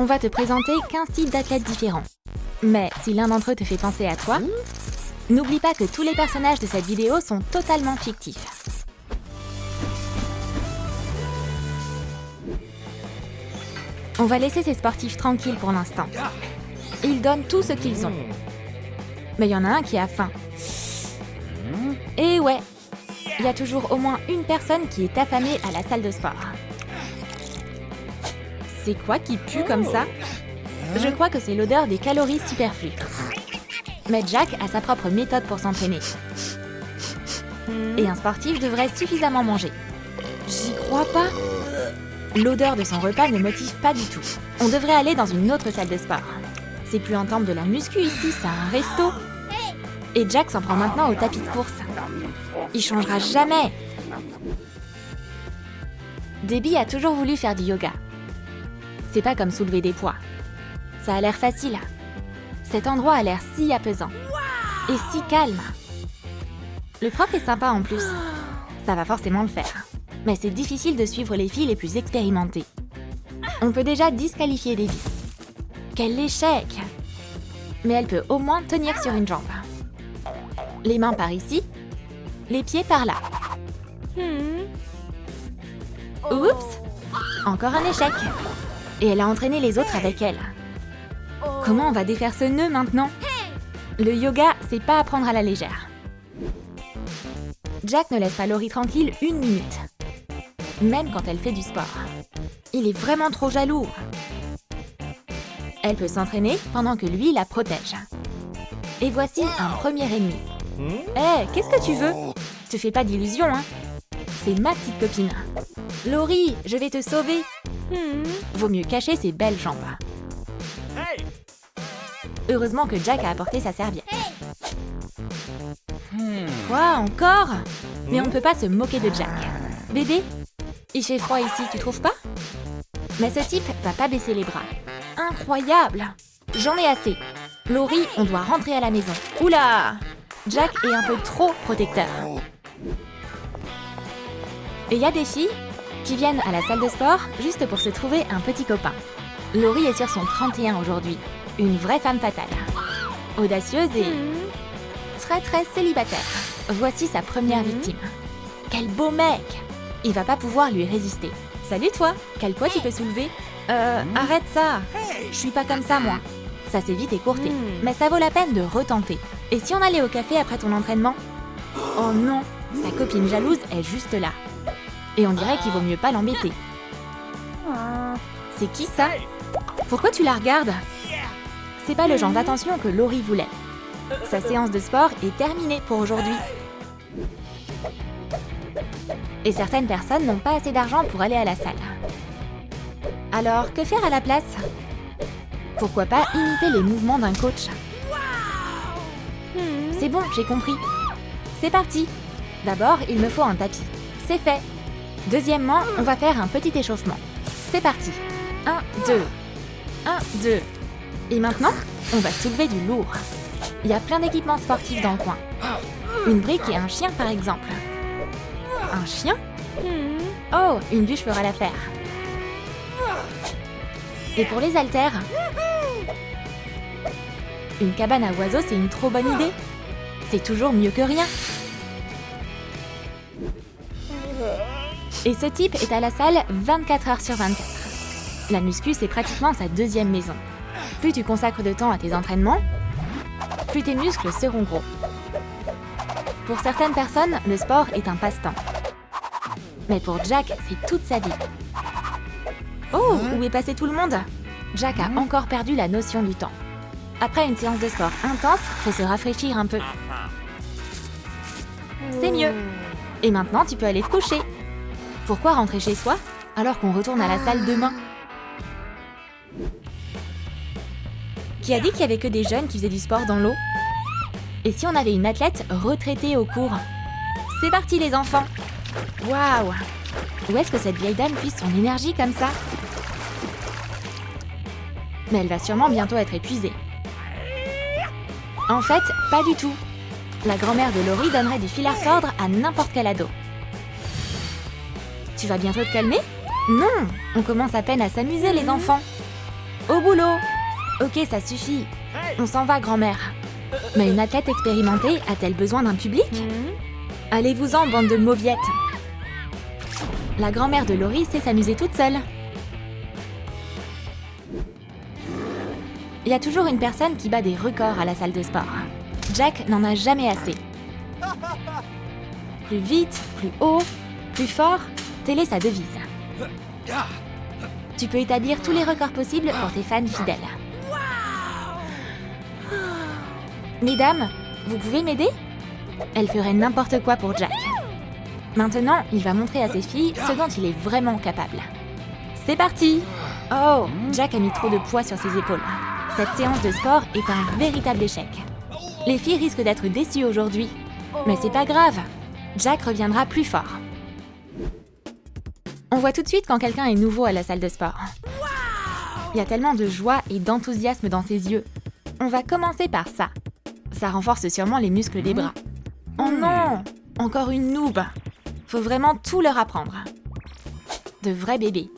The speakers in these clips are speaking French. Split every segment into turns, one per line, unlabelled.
On va te présenter 15 types d'athlètes différents. Mais si l'un d'entre eux te fait penser à toi, n'oublie pas que tous les personnages de cette vidéo sont totalement fictifs. On va laisser ces sportifs tranquilles pour l'instant. Ils donnent tout ce qu'ils ont. Mais il y en a un qui a faim. Et ouais, il y a toujours au moins une personne qui est affamée à la salle de sport. C'est quoi qui pue comme ça? Je crois que c'est l'odeur des calories superflues. Mais Jack a sa propre méthode pour s'entraîner. Et un sportif devrait suffisamment manger. J'y crois pas. L'odeur de son repas ne motive pas du tout. On devrait aller dans une autre salle de sport. C'est plus un temple de la muscu ici, c'est un resto. Et Jack s'en prend maintenant au tapis de course. Il changera jamais. Debbie a toujours voulu faire du yoga. C'est pas comme soulever des poids. Ça a l'air facile. Cet endroit a l'air si apaisant. Et si calme. Le prof est sympa en plus. Ça va forcément le faire. Mais c'est difficile de suivre les filles les plus expérimentées. On peut déjà disqualifier Debbie. Quel échec! Mais elle peut au moins tenir sur une jambe. Les mains par ici, les pieds par là. Oups! Encore un échec. Et elle a entraîné les autres avec elle. Comment on va défaire ce nœud maintenant? Le yoga, c'est pas à prendre à la légère. Jack ne laisse pas Laurie tranquille une minute. Même quand elle fait du sport. Il est vraiment trop jaloux. Elle peut s'entraîner pendant que lui la protège. Et voici un premier ennemi. Hé, qu'est-ce que tu veux? Te fais pas d'illusions, hein? C'est ma petite copine. Laurie, je vais te sauver. Vaut mieux cacher ses belles jambes. Heureusement que Jack a apporté sa serviette. Quoi, encore? Mais on ne peut pas se moquer de Jack. Bébé, il fait froid ici, tu trouves pas? Mais ce type va pas baisser les bras. Incroyable! J'en ai assez. Laurie, on doit rentrer à la maison. Oula! Jack est un peu trop protecteur. Et il y a des filles qui viennent à la salle de sport juste pour se trouver un petit copain. Laurie est sur son 31 aujourd'hui. Une vraie femme fatale. Audacieuse et très célibataire. Voici sa première victime. Quel beau mec! Il va pas pouvoir lui résister. Salut toi! Quel poids tu peux soulever? Arrête ça! Je suis pas comme ça moi. Ça s'est vite écourté. Mais ça vaut la peine de retenter. Et si on allait au café après ton entraînement? Oh non! Sa copine jalouse est juste là. Et on dirait qu'il vaut mieux pas l'embêter. C'est qui ça? Pourquoi tu la regardes? C'est pas le genre d'attention que Laurie voulait. Sa séance de sport est terminée pour aujourd'hui. Et certaines personnes n'ont pas assez d'argent pour aller à la salle. Alors, que faire à la place? Pourquoi pas imiter les mouvements d'un coach? C'est bon, j'ai compris. C'est parti. D'abord, il me faut un tapis. C'est fait. Deuxièmement, on va faire un petit échauffement. C'est parti. 1, 2. 1, 2. Et maintenant, on va soulever du lourd. Il y a plein d'équipements sportifs dans le coin. Une brique et un chien, par exemple. Un chien? Oh, une bûche fera l'affaire. Et pour les haltères? Une cabane à oiseaux, c'est une trop bonne idée. C'est toujours mieux que rien. Et ce type est à la salle 24 heures sur 24. La muscu, c'est pratiquement sa deuxième maison. Plus tu consacres de temps à tes entraînements, plus tes muscles seront gros. Pour certaines personnes, le sport est un passe-temps. Mais pour Jack, c'est toute sa vie. Oh, où est passé tout le monde? Jack a encore perdu la notion du temps. Après une séance de sport intense, faut se rafraîchir un peu. C'est mieux. Et maintenant, tu peux aller te coucher. Pourquoi rentrer chez soi alors qu'on retourne à la salle demain? Qui a dit qu'il y avait que des jeunes qui faisaient du sport dans l'eau? Et si on avait une athlète retraitée au cours? C'est parti les enfants! Waouh! Où est-ce que cette vieille dame puise son énergie comme ça? Mais elle va sûrement bientôt être épuisée. En fait, pas du tout. La grand-mère de Laurie donnerait du fil à retordre à n'importe quel ado. Tu vas bientôt te calmer? Non! On commence à peine à s'amuser les enfants. Au boulot. Ok, ça suffit. On s'en va, grand-mère. Mais une athlète expérimentée a-t-elle besoin d'un public? Allez-vous-en, bande de mauviettes. La grand-mère de Laurie sait s'amuser toute seule. Il y a toujours une personne qui bat des records à la salle de sport. Jack n'en a jamais assez. Plus vite, plus haut, plus fort, telle est sa devise. Tu peux établir tous les records possibles pour tes fans fidèles. Mesdames, vous pouvez m'aider? Elle ferait n'importe quoi pour Jack. Maintenant, il va montrer à ses filles ce dont il est vraiment capable. C'est parti! Oh, Jack a mis trop de poids sur ses épaules. Cette séance de sport est un véritable échec. Les filles risquent d'être déçues aujourd'hui. Mais c'est pas grave, Jack reviendra plus fort. On voit tout de suite quand quelqu'un est nouveau à la salle de sport. Il y a tellement de joie et d'enthousiasme dans ses yeux. On va commencer par ça. Ça renforce sûrement les muscles des bras. Oh non! Encore une noob! Faut vraiment tout leur apprendre. De vrais bébés.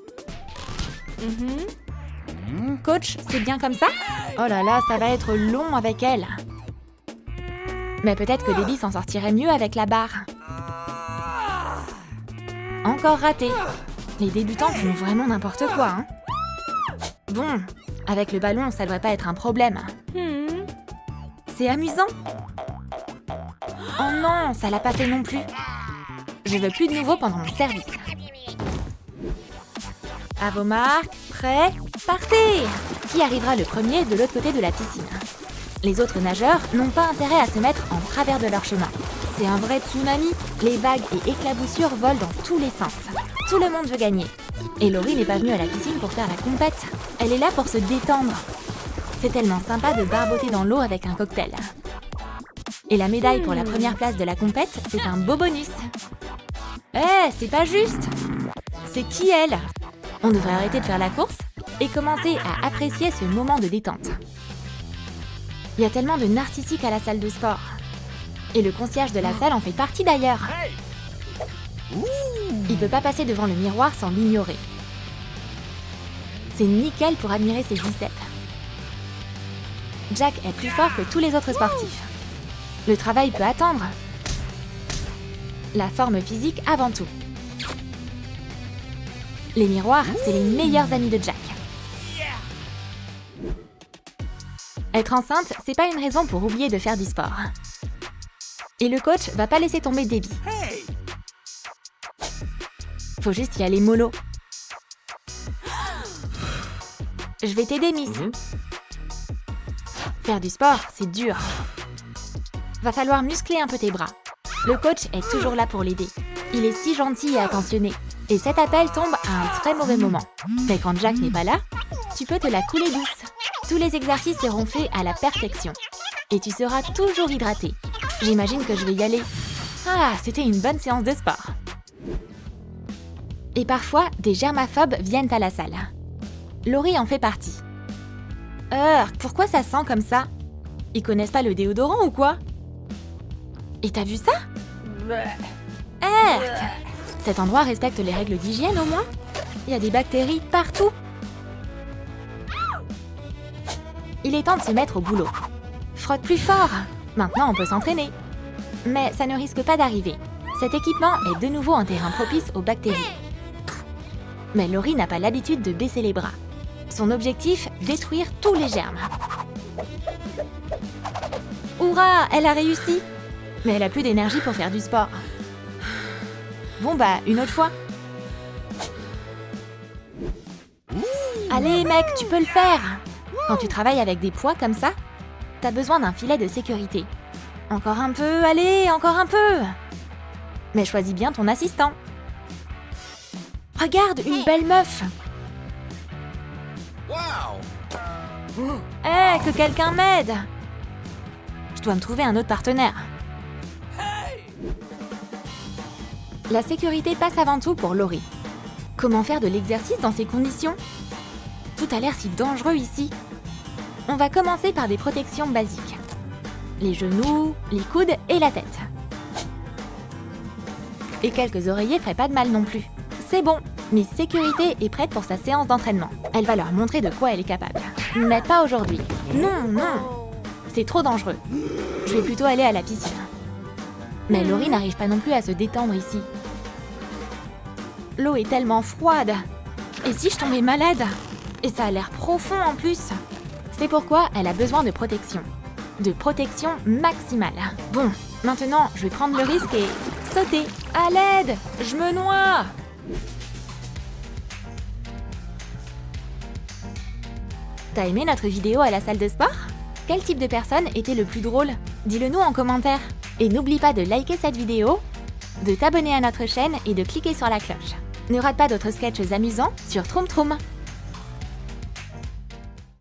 Coach, c'est bien comme ça? Oh là là, ça va être long avec elle. Mais peut-être que Debbie s'en sortirait mieux avec la barre. Encore raté. Les débutants font vraiment n'importe quoi, hein. Bon, avec le ballon, ça devrait pas être un problème. C'est amusant. Oh non, ça l'a pas fait non plus. Je veux plus de nouveau pendant mon service. À vos marques, prêts, partez! Qui arrivera le premier de l'autre côté de la piscine? Les autres nageurs n'ont pas intérêt à se mettre en travers de leur chemin. C'est un vrai tsunami. Les vagues et éclaboussures volent dans tous les sens. Tout le monde veut gagner. Et Laurie n'est pas venue à la piscine pour faire la compète. Elle est là pour se détendre. C'est tellement sympa de barboter dans l'eau avec un cocktail. Et la médaille pour la première place de la compète, c'est un beau bonus. C'est pas juste. C'est qui elle? On devrait arrêter de faire la course et commencer à apprécier ce moment de détente. Il y a tellement de narcissiques à la salle de sport. Et le concierge de la salle en fait partie d'ailleurs. Il peut pas passer devant le miroir sans l'ignorer. C'est nickel pour admirer ses biceps. Jack est plus fort que tous les autres sportifs. Le travail peut attendre. La forme physique avant tout. Les miroirs, c'est les meilleurs amis de Jack. Être enceinte, c'est pas une raison pour oublier de faire du sport. Et le coach va pas laisser tomber Debbie. Faut juste y aller mollo. Je vais t'aider, Miss. Faire du sport, c'est dur. Va falloir muscler un peu tes bras. Le coach est toujours là pour l'aider. Il est si gentil et attentionné. Et cet appel tombe à un très mauvais moment. Mais quand Jack n'est pas là, tu peux te la couler douce. Tous les exercices seront faits à la perfection. Et tu seras toujours hydraté. J'imagine que je vais y aller. Ah, c'était une bonne séance de sport. Et parfois, des germaphobes viennent à la salle. Laurie en fait partie. Pourquoi ça sent comme ça? Ils connaissent pas le déodorant ou quoi? Et t'as vu ça? Cet endroit respecte les règles d'hygiène au moins? Il y a des bactéries partout. Il est temps de se mettre au boulot. Frotte plus fort. Maintenant, on peut s'entraîner. Mais ça ne risque pas d'arriver. Cet équipement est de nouveau un terrain propice aux bactéries. Mais Laurie n'a pas l'habitude de baisser les bras. Son objectif, détruire tous les germes. Hourra, elle a réussi. Mais elle a plus d'énergie pour faire du sport. Bon bah, une autre fois. Allez mec, tu peux le faire. Quand tu travailles avec des poids comme ça, t'as besoin d'un filet de sécurité. Encore un peu, allez, encore un peu. Mais choisis bien ton assistant. Regarde, une belle meuf. Que quelqu'un m'aide. Je dois me trouver un autre partenaire. La sécurité passe avant tout pour Laurie. Comment faire de l'exercice dans ces conditions? Tout a l'air si dangereux ici. On va commencer par des protections basiques. Les genoux, les coudes et la tête. Et quelques oreillers feraient pas de mal non plus. C'est bon, Miss Sécurité est prête pour sa séance d'entraînement. Elle va leur montrer de quoi elle est capable. Mais pas aujourd'hui. Non, non. C'est trop dangereux. Je vais plutôt aller à la piscine. Mais Laurie n'arrive pas non plus à se détendre ici. L'eau est tellement froide. Et si je tombais malade? Et ça a l'air profond en plus. C'est pourquoi elle a besoin de protection. De protection maximale. Bon, maintenant, je vais prendre le risque et sauter. À l'aide! Je me noie! T'as aimé notre vidéo à la salle de sport? Quel type de personne était le plus drôle? Dis-le nous en commentaire. Et n'oublie pas de liker cette vidéo, de t'abonner à notre chaîne et de cliquer sur la cloche. Ne rate pas d'autres sketchs amusants sur Troum Troum.